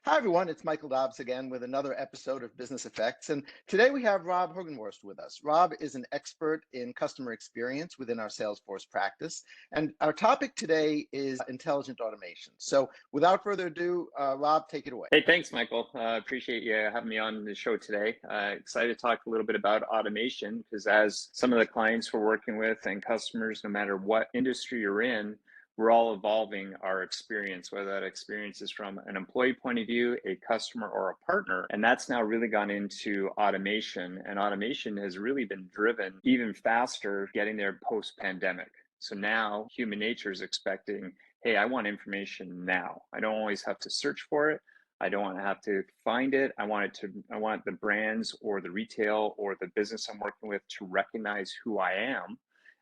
Hi, everyone. It's Michael Dobbs again with another episode of Business Effects. And today we have Rob Hugenworst with us. Rob is an expert in customer experience within our Salesforce practice. And our topic today is intelligent automation. So without further ado, Rob, take it away. Hey, thanks, Michael. Appreciate you having me on the show today. Excited to talk a little bit about automation because as some of the clients we're working with and customers, no matter what industry you're in, we're all evolving our experience, whether that experience is from an employee point of view, a customer, or a partner. And that's now really gone into automation. And automation has really been driven even faster getting there post-pandemic. So now human nature is expecting, hey, I want information now. I don't always have to search for it. I don't want to have to find it. I want the brands or the retail or the business I'm working with to recognize who I am.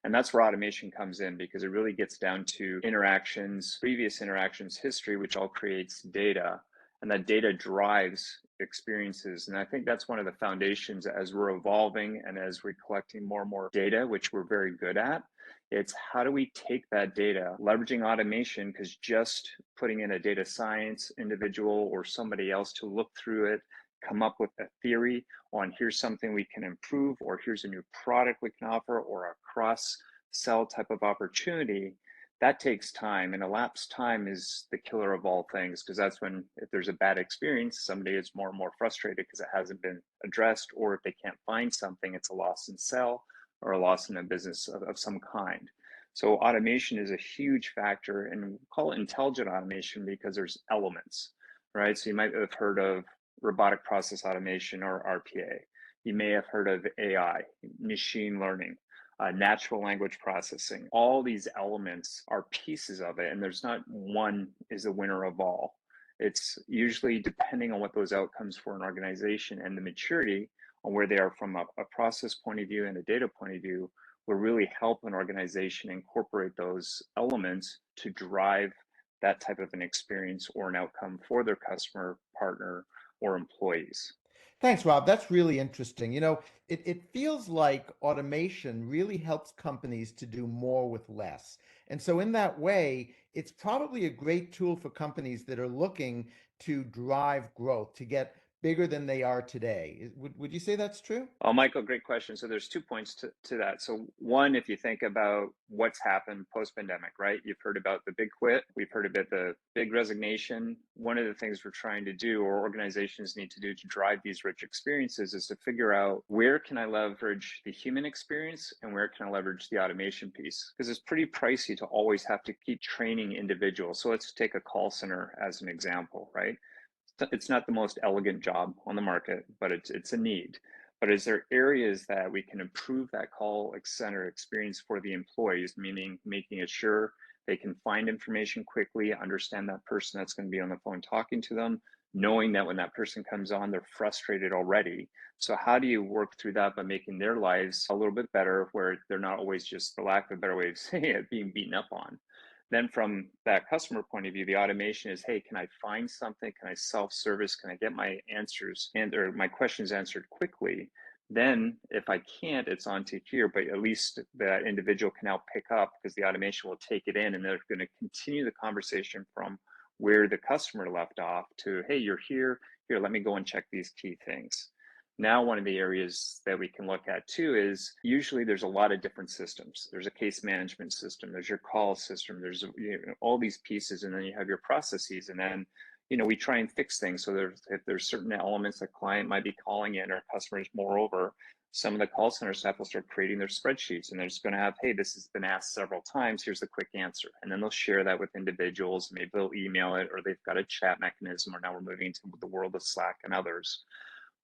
And that's where automation comes in because it really gets down to interactions, previous interactions, history, which all creates data. And that data drives experiences. And I think that's one of the foundations as we're evolving and as we're collecting more and more data, which we're very good at. It's how do we take that data, leveraging automation, because just putting in a data science individual or somebody else to look through it, come up with a theory on here's something we can improve, or here's a new product we can offer, or a cross sell type of opportunity, that takes time. And elapsed time is the killer of all things, because that's when, if there's a bad experience, somebody is more and more frustrated because it hasn't been addressed, or if they can't find something, it's a loss in sell or a loss in a business of some kind. So automation is a huge factor, and we call it intelligent automation because there's elements, right? So you might have heard of robotic process automation or RPA. You may have heard of AI, machine learning, natural language processing. All these elements are pieces of it, and there's not one is the winner of all. It's usually depending on what those outcomes for an organization and the maturity on where they are from a process point of view and a data point of view will really help an organization incorporate those elements to drive that type of an experience or an outcome for their customer, partner, or employees. Thanks, Rob. That's really interesting. It feels like automation really helps companies to do more with less. And so, in that way, it's probably a great tool for companies that are looking to drive growth, to get bigger than they are today. Would you say that's true? Oh, Michael, great question. So there's 2 points to that. So one, if you think about what's happened post-pandemic, right? You've heard about the big quit. We've heard about the big resignation. One of the things we're trying to do, or organizations need to do to drive these rich experiences, is to figure out where can I leverage the human experience and where can I leverage the automation piece? Because it's pretty pricey to always have to keep training individuals. So let's take a call center as an example, right? It's not the most elegant job on the market, but it's a need. But is there areas that we can improve that call center experience for the employees, meaning making it sure they can find information quickly, understand that person that's going to be on the phone talking to them, knowing that when that person comes on, they're frustrated already. So how do you work through that by making their lives a little bit better, where they're not always, just for lack of a better way of saying it, being beaten up on? Then from that customer point of view, the automation is, hey, can I find something? Can I self-service? Can I get my answers or my questions answered quickly? Then if I can't, it's on to here, but at least that individual can now pick up because the automation will take it in and they're going to continue the conversation from where the customer left off to, hey, you're here, let me go and check these key things. Now, one of the areas that we can look at too is usually there's a lot of different systems. There's a case management system, there's your call system, there's all these pieces, and then you have your processes. And then, we try and fix things. So if there's certain elements that client might be calling in or customers, moreover, some of the call center staff will start creating their spreadsheets and they're just going to have, hey, this has been asked several times, here's the quick answer. And then they'll share that with individuals. Maybe they'll email it, or they've got a chat mechanism, or now we're moving into the world of Slack and others.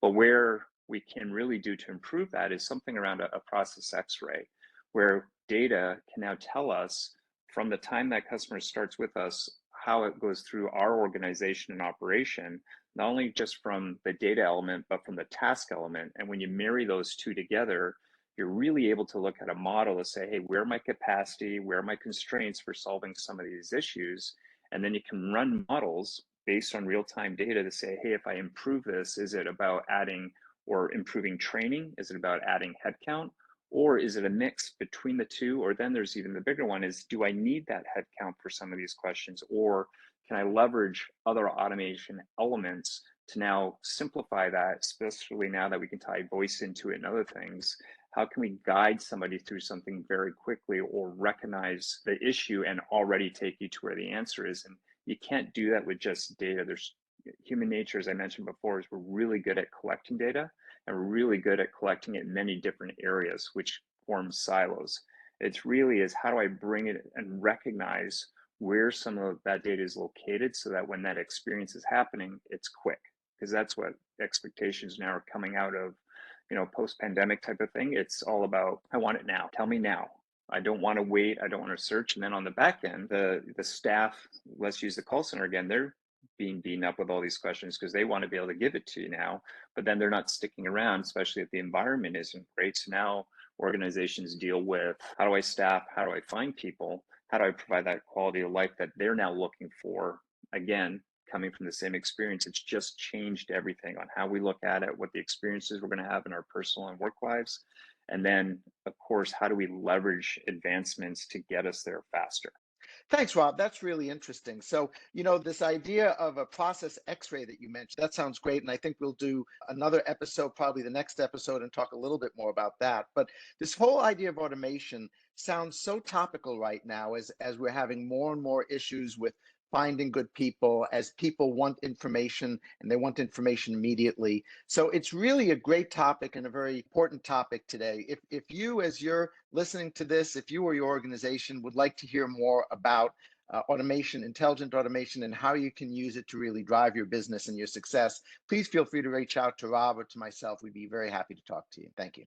But where we can really do to improve that is something around a process X-ray, where data can now tell us from the time that customer starts with us, how it goes through our organization and operation, not only just from the data element, but from the task element. And when you marry those two together, you're really able to look at a model to say, hey, where are my capacity, where are my constraints for solving some of these issues? And then you can run models based on real-time data to say, hey, if I improve this, is it about adding or improving training? Is it about adding headcount? Or is it a mix between the two? Or then there's even the bigger one is, do I need that headcount for some of these questions? Or can I leverage other automation elements to now simplify that, especially now that we can tie voice into it and other things? How can we guide somebody through something very quickly or recognize the issue and already take you to where the answer is? And you can't do that with just data. There's human nature, as I mentioned before, is we're really good at collecting data and we're really good at collecting it in many different areas, which forms silos. It's really is how do I bring it and recognize where some of that data is located so that when that experience is happening, it's quick. Because that's what expectations now are coming out of, post-pandemic type of thing. It's all about, I want it now. Tell me now. I don't want to wait. I don't want to search. And then on the back end, the staff, let's use the call center again, they're being beaten up with all these questions because they want to be able to give it to you now, but then they're not sticking around, especially if the environment isn't great. So now organizations deal with, how do I staff? How do I find people? How do I provide that quality of life that they're now looking for? Again, coming from the same experience, it's just changed everything on how we look at it, what the experiences we're going to have in our personal and work lives. And then, of course, how do we leverage advancements to get us there faster? Thanks, Rob. That's really interesting. So, this idea of a process x-ray that you mentioned, that sounds great. And I think we'll do another episode, probably the next episode, and talk a little bit more about that. But this whole idea of automation sounds so topical right now as we're having more and more issues with finding good people, as people want information and they want information immediately. So it's really a great topic and a very important topic today. If you, as you're listening to this, if you or your organization would like to hear more about automation, intelligent automation, and how you can use it to really drive your business and your success, please feel free to reach out to Rob or to myself. We'd be very happy to talk to you. Thank you.